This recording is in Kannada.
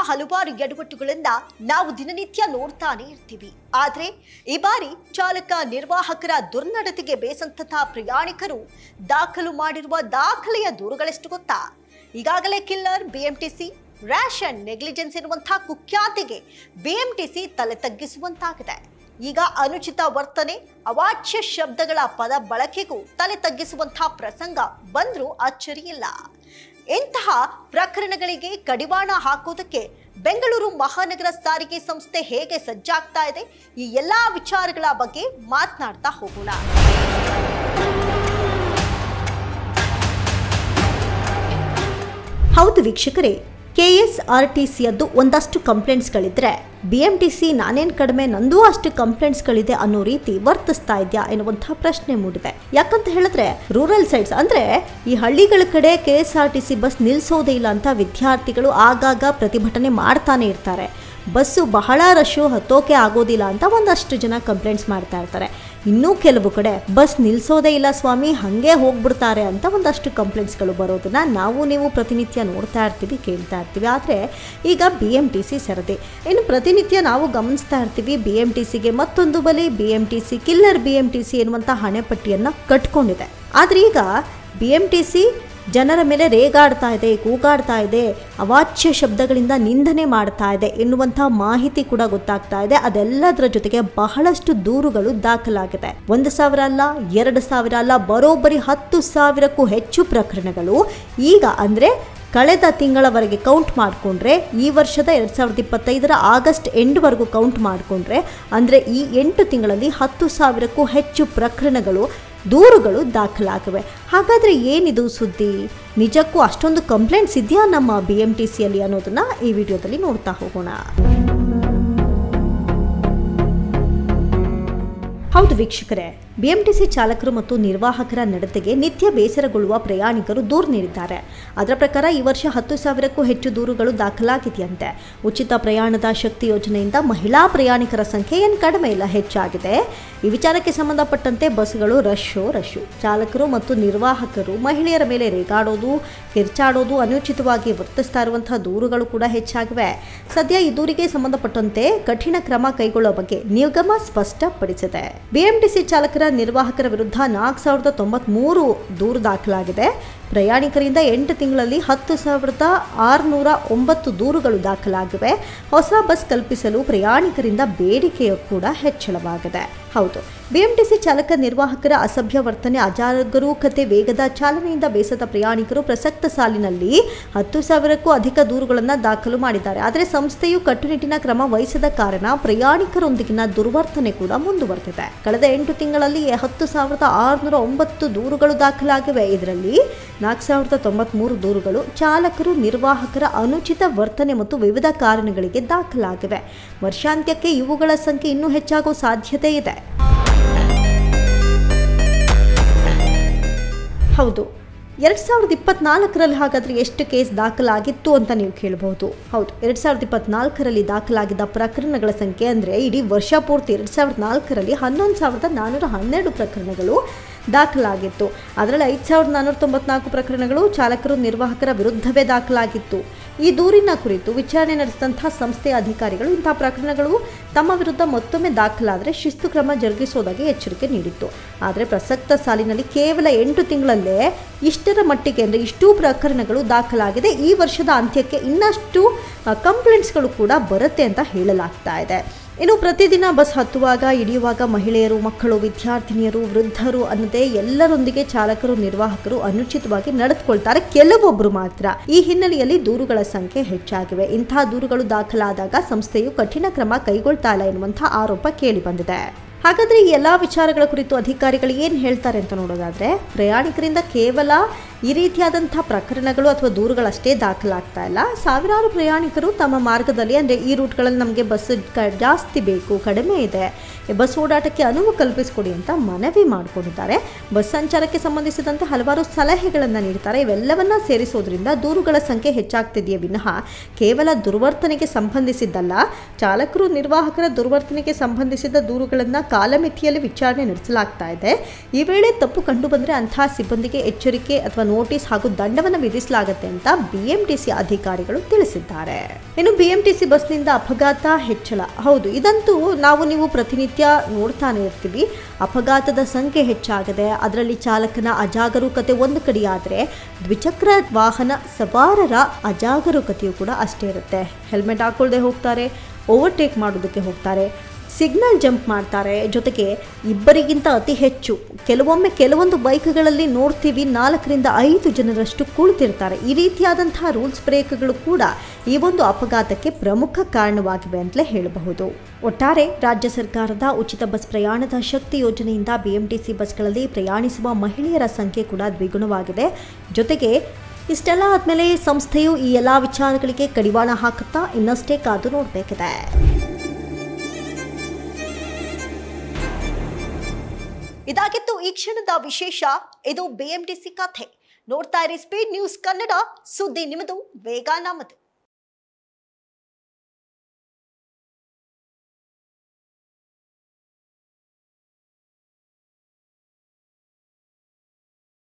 ಹಲವಾರು ಎಡವಟ್ಟುಗಳಿಂದ ನಾವು ದಿನನಿತ್ಯ ನೋಡ್ತಾನೆ ಇರ್ತೀವಿ. ಆದ್ರೆ ಈ ಬಾರಿ ಚಾಲಕ ನಿರ್ವಾಹಕರ ದುರ್ನಡತೆಗೆ ಬೇಸಂತಹ ಪ್ರಯಾಣಿಕರು ದಾಖಲು ಮಾಡಿರುವ ದಾಖಲೆಯ ದೂರುಗಳೆಷ್ಟು ಗೊತ್ತಾ? ಈಗಾಗಲೇ killer, BMTC, rash and negligence ಎನ್ನುವಂತಹ ಕುಖ್ಯಾತಿಗೆ ಬಿಎಂಟಿಸಿ ತಲೆ ತಗ್ಗಿಸುವಂತಾಗಿದೆ. ಈಗ ಅನುಚಿತ ವರ್ತನೆ, ಅವಾಚ್ಯ ಶಬ್ದಗಳ ಪದ ಬಳಕೆಗೂ ತಲೆ ತಗ್ಗಿಸುವಂತಹ ಪ್ರಸಂಗ ಬಂದ್ರೂ ಅಚ್ಚರಿಯಿಲ್ಲ. ಇಂತಹ ಪ್ರಕರಣಗಳಿಗೆ ಕಡಿವಾಣ ಹಾಕೋದಕ್ಕೆ ಬೆಂಗಳೂರು ಮಹಾನಗರ ಸಾರಿಗೆ ಸಂಸ್ಥೆ ಹೇಗೆ ಸಜ್ಜಾಗ್ತಾ ಇದೆ, ಈ ಎಲ್ಲಾ ವಿಚಾರಗಳ ಬಗ್ಗೆ ಮಾತನಾಡ್ತಾ ಹೋಗೋಣ. ಹೌದು ವೀಕ್ಷಕರೇ, ಕೆಎಸ್ಆರ್ಟಿಸಿಯದ್ದು ಒಂದಷ್ಟು ಕಂಪ್ಲೇಂಟ್ಸ್ಗಳಿದ್ರೆ ಬಿಎಂಟಿಸಿ ನಾನೇನು ಕಡಿಮೆ, ನಂದೂ ಅಷ್ಟು ಕಂಪ್ಲೇಂಟ್ಸ್ಗಳಿದೆ ಅನ್ನೋ ರೀತಿ ವರ್ತಿಸ್ತಾ ಇದೆಯಾ ಎನ್ನುವಂತಹ ಪ್ರಶ್ನೆ ಮೂಡಿದೆ. ಯಾಕಂತ ಹೇಳಿದ್ರೆ ರೂರಲ್ ಸೈಡ್ಸ್ ಅಂದ್ರೆ ಈ ಹಳ್ಳಿಗಳ ಕಡೆ ಕೆಎಸ್ಆರ್ಟಿಸಿ ಬಸ್ ನಿಲ್ಲಿಸೋದೇ ಇಲ್ಲ ಅಂತ ವಿದ್ಯಾರ್ಥಿಗಳು ಆಗಾಗ ಪ್ರತಿಭಟನೆ ಮಾಡ್ತಾನೆ ಇರ್ತಾರೆ. ಬಸ್ಸು ಬಹಳ ರಶ್ಶು, ಹತ್ತೋಕೆ ಆಗೋದಿಲ್ಲ ಅಂತ ಒಂದಷ್ಟು ಜನ ಕಂಪ್ಲೇಂಟ್ಸ್ ಮಾಡ್ತಾ ಇರ್ತಾರೆ. ಇನ್ನೂ ಕೆಲವು ಕಡೆ ಬಸ್ ನಿಲ್ಲಿಸೋದೇ ಇಲ್ಲ ಸ್ವಾಮಿ, ಹಾಗೆ ಹೋಗ್ಬಿಡ್ತಾರೆ ಅಂತ ಒಂದಷ್ಟು ಕಂಪ್ಲೇಂಟ್ಸ್ಗಳು ಬರೋದನ್ನ ನೀವು ಪ್ರತಿನಿತ್ಯ ನೋಡ್ತಾ ಇರ್ತೀವಿ, ಕೇಳ್ತಾ ಇರ್ತೀವಿ. ಆದರೆ ಈಗ ಬಿಎಂಟಿಸಿ ಸರದಿ ಇನ್ನು ಪ್ರತಿನಿತ್ಯ ನಾವು ಗಮನಿಸ್ತಾ ಇರ್ತೀವಿ. ಬಿಎಂಟಿಸಿಗೆ ಮತ್ತೊಂದು ಬಲಿ, ಬಿಎಂಟಿಸಿ ಕಿಲ್ಲರ್ ಬಿಎಂಟಿಸಿ ಎನ್ನುವಂಥ ಹಣೆಪಟ್ಟಿಯನ್ನು ಕಟ್ಕೊಂಡಿದೆ. ಆದರೆ ಈಗ ಬಿಎಂಟಿಸಿ ಜನರ ಮೇಲೆ ರೇಗಾಡ್ತಾ ಇದೆ, ಕೂಗಾಡ್ತಾ ಇದೆ, ಅವಾಚ್ಯ ಶಬ್ದಗಳಿಂದ ನಿಂದನೆ ಮಾಡ್ತಾ ಇದೆ ಎನ್ನುವಂಥ ಮಾಹಿತಿ ಕೂಡ ಗೊತ್ತಾಗ್ತಾ ಇದೆ. ಅದೆಲ್ಲದರ ಜೊತೆಗೆ ಬಹಳಷ್ಟು ದೂರುಗಳು ದಾಖಲಾಗಿದೆ. 1,000 ಅಲ್ಲ, 2,000 ಅಲ್ಲ, ಬರೋಬ್ಬರಿ 10,000ಕ್ಕೂ ಹೆಚ್ಚು ಪ್ರಕರಣಗಳು ಈಗ ಅಂದ್ರೆ ಕಳೆದ ತಿಂಗಳವರೆಗೆ ಕೌಂಟ್ ಮಾಡಿಕೊಂಡ್ರೆ, ಈ ವರ್ಷದ 2025ರ ಆಗಸ್ಟ್ ಎಂಡ್ವರೆಗೂ ಕೌಂಟ್ ಮಾಡಿಕೊಂಡ್ರೆ, ಅಂದರೆ ಈ 8 ತಿಂಗಳಲ್ಲಿ 10,000ಕ್ಕೂ ಹೆಚ್ಚು ಪ್ರಕರಣಗಳು, ದೂರುಗಳು ದಾಖಲಾಗಿವೆ. ಹಾಗಾದರೆ ಏನಿದು ಸುದ್ದಿ? ನಿಜಕ್ಕೂ ಅಷ್ಟೊಂದು ಕಂಪ್ಲೇಂಟ್ಸ್ ಇದೆಯಾ ನಮ್ಮ ಬಿಎಂಟಿಸಿಯಲ್ಲಿ ಅನ್ನೋದನ್ನ ಈ ವಿಡಿಯೋದಲ್ಲಿ ನೋಡ್ತಾ ಹೋಗೋಣ. ಹೌದು ವೀಕ್ಷಕರೇ, ಬಿಎಂಟಿಸಿ ಚಾಲಕರು ಮತ್ತು ನಿರ್ವಾಹಕರ ನಡತೆಗೆ ನಿತ್ಯ ಬೇಸರಗೊಳ್ಳುವ ಪ್ರಯಾಣಿಕರು ದೂರು ನೀಡಿದ್ದಾರೆ. ಅದರ ಪ್ರಕಾರ ಈ ವರ್ಷ 10,000ಕ್ಕೂ ಹೆಚ್ಚು ದೂರುಗಳು ದಾಖಲಾಗಿದೆಯಂತೆ. ಉಚಿತ ಪ್ರಯಾಣದ ಶಕ್ತಿ ಯೋಜನೆಯಿಂದ ಮಹಿಳಾ ಪ್ರಯಾಣಿಕರ ಸಂಖ್ಯೆ ಏನು ಕಡಿಮೆ ಇಲ್ಲ, ಹೆಚ್ಚಾಗಿದೆ. ಈ ವಿಚಾರಕ್ಕೆ ಸಂಬಂಧಪಟ್ಟಂತೆ ಬಸ್ಗಳು ರಶ್ಶು. ಚಾಲಕರು ಮತ್ತು ನಿರ್ವಾಹಕರು ಮಹಿಳೆಯರ ಮೇಲೆ ರೇಗಾಡೋದು, ಕಿರ್ಚಾಡೋದು, ಅನುಚಿತವಾಗಿ ವರ್ತಿಸ್ತಾ ಇರುವಂತಹ ದೂರುಗಳು ಕೂಡ ಹೆಚ್ಚಾಗಿವೆ. ಸದ್ಯ ಈ ದೂರಿಗೆ ಸಂಬಂಧಪಟ್ಟಂತೆ ಕಠಿಣ ಕ್ರಮ ಕೈಗೊಳ್ಳುವ ಬಗ್ಗೆ ನಿಗಮ ಸ್ಪಷ್ಟಪಡಿಸಿದೆ. ಬಿಎಂಟಿಸಿ ಚಾಲಕರ ನಿರ್ವಾಹಕರ ವಿರುದ್ಧ 4,093 ದೂರು ದಾಖಲಾಗಿದೆ. ಪ್ರಯಾಣಿಕರಿಂದ 8 ತಿಂಗಳಲ್ಲಿ 10,609 ದೂರುಗಳು ದಾಖಲಾಗಿವೆ. ಹೊಸ ಬಸ್ ಕಲ್ಪಿಸಲು ಪ್ರಯಾಣಿಕರಿಂದ ಬೇಡಿಕೆಯೂ ಕೂಡ ಹೆಚ್ಚಳವಾಗಿದೆ. ಹೌದು, ಬಿಎಂಟಿಸಿ ಚಾಲಕ ನಿರ್ವಾಹಕರ ಅಸಭ್ಯ ವರ್ತನೆ, ಅಜಾಗರೂಕತೆ, ವೇಗದ ಚಾಲನೆಯಿಂದ ಬೇಸತ್ತ ಪ್ರಯಾಣಿಕರು ಪ್ರಸಕ್ತ ಸಾಲಿನಲ್ಲಿ 10,000ಕ್ಕೂ ಅಧಿಕ ದೂರುಗಳನ್ನು ದಾಖಲು ಮಾಡಿದ್ದಾರೆ. ಆದರೆ ಸಂಸ್ಥೆಯು ಕಟ್ಟುನಿಟ್ಟಿನ ಕ್ರಮ ವಹಿಸದ ಕಾರಣ ಪ್ರಯಾಣಿಕರೊಂದಿಗಿನ ದುರ್ವರ್ತನೆ ಕೂಡ ಮುಂದುವರೆದಿದೆ. ಕಳೆದ 8 ತಿಂಗಳಲ್ಲಿ 10,609 ದೂರುಗಳು ದಾಖಲಾಗಿವೆ. ಇದರಲ್ಲಿ 4,093 ದೂರುಗಳು ಚಾಲಕರು ನಿರ್ವಾಹಕರ ಅನುಚಿತ ವರ್ತನೆ ಮತ್ತು ವಿವಿಧ ಕಾರಣಗಳಿಗೆ ದಾಖಲಾಗಿವೆ. ವರ್ಷಾಂತ್ಯಕ್ಕೆ ಇವುಗಳ ಸಂಖ್ಯೆ ಇನ್ನೂ ಹೆಚ್ಚಾಗುವ ಸಾಧ್ಯತೆ ಇದೆ. ಹೌದು, 2024ರಲ್ಲಿ ಹಾಗಾದರೆ ಎಷ್ಟು ಕೇಸ್ ದಾಖಲಾಗಿತ್ತು ಅಂತ ನೀವು ಕೇಳಬಹುದು. ಹೌದು, 2024ರಲ್ಲಿ ದಾಖಲಾಗಿದ್ದ ಪ್ರಕರಣಗಳ ಸಂಖ್ಯೆ ಅಂದರೆ ಇಡೀ ವರ್ಷ ಪೂರ್ತಿ 2004ರಲ್ಲಿ 11,412 ಪ್ರಕರಣಗಳು ದಾಖಲಾಗಿತ್ತು. ಅದರಲ್ಲಿ 5,494 ಪ್ರಕರಣಗಳು ಚಾಲಕರು ನಿರ್ವಾಹಕರ ವಿರುದ್ಧವೇ ದಾಖಲಾಗಿತ್ತು. ಈ ದೂರಿನ ಕುರಿತು ವಿಚಾರಣೆ ನಡೆಸಿದಂತಹ ಸಂಸ್ಥೆಯ ಅಧಿಕಾರಿಗಳು ಇಂತಹ ಪ್ರಕರಣಗಳು ತಮ್ಮ ವಿರುದ್ಧ ಮತ್ತೊಮ್ಮೆ ದಾಖಲಾದರೆ ಶಿಸ್ತು ಕ್ರಮ ಜರುಗಿಸುವುದಾಗಿ ಎಚ್ಚರಿಕೆ ನೀಡಿತ್ತು. ಆದರೆ ಪ್ರಸಕ್ತ ಸಾಲಿನಲ್ಲಿ ಕೇವಲ 8 ತಿಂಗಳಲ್ಲೇ ಇಷ್ಟರ ಮಟ್ಟಿಗೆ ಅಂದರೆ ಇಷ್ಟೂ ಪ್ರಕರಣಗಳು ದಾಖಲಾಗಿದೆ. ಈ ವರ್ಷದ ಅಂತ್ಯಕ್ಕೆ ಇನ್ನಷ್ಟು ಕಂಪ್ಲೇಂಟ್ಸ್ಗಳು ಕೂಡ ಬರುತ್ತೆ ಅಂತ ಹೇಳಲಾಗ್ತಾ ಇದೆ. ಇನ್ನು ಪ್ರತಿದಿನ ಬಸ್ ಹತ್ತುವಾಗ, ಇಳಿಯುವಾಗ ಮಹಿಳೆಯರು, ಮಕ್ಕಳು, ವಿದ್ಯಾರ್ಥಿನಿಯರು, ವೃದ್ಧರು ಅನ್ನದೇ ಎಲ್ಲರೊಂದಿಗೆ ಚಾಲಕರು, ನಿರ್ವಾಹಕರು ಅನುಚಿತವಾಗಿ ನಡೆದುಕೊಳ್ತಾರೆ, ಕೆಲವೊಬ್ಬರು ಮಾತ್ರ. ಈ ಹಿನ್ನೆಲೆಯಲ್ಲಿ ದೂರುಗಳ ಸಂಖ್ಯೆ ಹೆಚ್ಚಾಗಿವೆ. ಇಂತಹ ದೂರುಗಳು ದಾಖಲಾದಾಗ ಸಂಸ್ಥೆಯು ಕಠಿಣ ಕ್ರಮ ಕೈಗೊಳ್ತಾ ಇಲ್ಲ ಎನ್ನುವಂತಹ ಆರೋಪ ಕೇಳಿ ಬಂದಿದೆ. ಹಾಗಾದರೆ ಈ ಎಲ್ಲ ವಿಚಾರಗಳ ಕುರಿತು ಅಧಿಕಾರಿಗಳು ಏನು ಹೇಳ್ತಾರೆ ಅಂತ ನೋಡೋದಾದರೆ, ಪ್ರಯಾಣಿಕರಿಂದ ಕೇವಲ ಈ ರೀತಿಯಾದಂಥ ಪ್ರಕರಣಗಳು ಅಥವಾ ದೂರುಗಳಷ್ಟೇ ದಾಖಲಾಗ್ತಾ ಇಲ್ಲ. ಸಾವಿರಾರು ಪ್ರಯಾಣಿಕರು ತಮ್ಮ ಮಾರ್ಗದಲ್ಲಿ ಅಂದರೆ ಈ ರೂಟ್ಗಳಲ್ಲಿ ನಮಗೆ ಬಸ್ ಜಾಸ್ತಿ ಬೇಕು, ಕಡಿಮೆ ಇದೆ, ಬಸ್ ಓಡಾಟಕ್ಕೆ ಅನುವು ಕಲ್ಪಿಸಿಕೊಡಿ ಅಂತ ಮನವಿ ಮಾಡಿಕೊಂಡಿದ್ದಾರೆ. ಬಸ್ ಸಂಚಾರಕ್ಕೆ ಸಂಬಂಧಿಸಿದಂತೆ ಹಲವಾರು ಸಲಹೆಗಳನ್ನು ನೀಡ್ತಾರೆ. ಇವೆಲ್ಲವನ್ನ ಸೇರಿಸೋದ್ರಿಂದ ದೂರುಗಳ ಸಂಖ್ಯೆ ಹೆಚ್ಚಾಗ್ತಿದೆಯೇ ವಿನಃ ಕೇವಲ ದುರ್ವರ್ತನೆಗೆ ಸಂಬಂಧಿಸಿದ್ದಲ್ಲ. ಚಾಲಕರು, ನಿರ್ವಾಹಕರ ದುರ್ವರ್ತನೆಗೆ ಸಂಬಂಧಿಸಿದ ದೂರುಗಳನ್ನು ಕಾಲಮಿತಿಯಲ್ಲಿ ವಿಚಾರಣೆ ನಡೆಸಲಾಗ್ತಾ ಇದೆ. ಈ ವೇಳೆ ತಪ್ಪು ಕಂಡು ಬಂದರೆ ಅಂತಹ ಸಿಬ್ಬಂದಿಗೆ ಎಚ್ಚರಿಕೆ ಅಥವಾ ನೋಟಿಸ್ ಹಾಗೂ ದಂಡವನ್ನು ವಿಧಿಸಲಾಗುತ್ತೆ ಅಂತ ಬಿಎಂಟಿಸಿ ಅಧಿಕಾರಿಗಳು ತಿಳಿಸಿದ್ದಾರೆ. ಇನ್ನು ಬಿಎಂಟಿಸಿ ಬಸ್ನಿಂದ ಅಪಘಾತ ಹೆಚ್ಚಳ, ಹೌದು ಇದಂತೂ ನೀವು ಪ್ರತಿನಿತ್ಯ ನೋಡ್ತಾನೆ ಇರ್ತೀವಿ. ಅಪಘಾತದ ಸಂಖ್ಯೆ ಹೆಚ್ಚಾಗಿದೆ. ಅದರಲ್ಲಿ ಚಾಲಕನ ಅಜಾಗರೂಕತೆ ಒಂದು ಕಡೆಯಾದರೆ ದ್ವಿಚಕ್ರ ವಾಹನ ಸವಾರರ ಅಜಾಗರೂಕತೆಯೂ ಕೂಡ ಅಷ್ಟೇ ಇರುತ್ತೆ. ಹೆಲ್ಮೆಟ್ ಹಾಕೊಳ್ಳದೆ ಹೋಗ್ತಾರೆ, ಓವರ್ಟೇಕ್ ಮಾಡೋದಕ್ಕೆ ಹೋಗ್ತಾರೆ, ಸಿಗ್ನಲ್ ಜಂಪ್ ಮಾಡ್ತಾರೆ. ಜೊತೆಗೆ ಇಬ್ಬರಿಗಿಂತ ಅತಿ ಹೆಚ್ಚು, ಕೆಲವೊಂದು ಬೈಕ್ಗಳಲ್ಲಿ ನೋಡ್ತೀವಿ 4ರಿಂದ 5 ಜನರಷ್ಟು ಕುಳಿತಿರ್ತಾರೆ. ಈ ರೀತಿಯಾದಂತಹ ರೂಲ್ಸ್ ಬ್ರೇಕ್ಗಳು ಕೂಡ ಈ ಒಂದು ಅಪಘಾತಕ್ಕೆ ಪ್ರಮುಖ ಕಾರಣವಾಗಿವೆ ಅಂತಲೇ ಹೇಳಬಹುದು. ಒಟ್ಟಾರೆ ರಾಜ್ಯ ಸರ್ಕಾರದ ಉಚಿತ ಬಸ್ ಪ್ರಯಾಣದ ಶಕ್ತಿ ಯೋಜನೆಯಿಂದ ಬಿಎಂಟಿಸಿ ಬಸ್ಗಳಲ್ಲಿ ಪ್ರಯಾಣಿಸುವ ಮಹಿಳೆಯರ ಸಂಖ್ಯೆ ಕೂಡ ದ್ವಿಗುಣವಾಗಿದೆ. ಜೊತೆಗೆ ಇಷ್ಟೆಲ್ಲ ಆದಮೇಲೆ ಸಂಸ್ಥೆಯು ಈ ಎಲ್ಲ ವಿಚಾರಗಳಿಗೆ ಕಡಿವಾಣ ಹಾಕುತ್ತಾ ಇನ್ನಷ್ಟೇ ಕಾದು ನೋಡಬೇಕಿದೆ. ಇದಾಗಿತ್ತು ಈ ಕ್ಷಣದ ವಿಶೇಷ. ಇದು ಬಿಎಂಟಿಸಿ ಕಥೆ. ನೋಡ್ತಾ ಇರಿ ಸ್ಪೀಡ್ ನ್ಯೂಸ್ ಕನ್ನಡ. ಸುದ್ದಿ ನಿಮ್ಮದು, ವೇಗ ನಮ್ಮದು.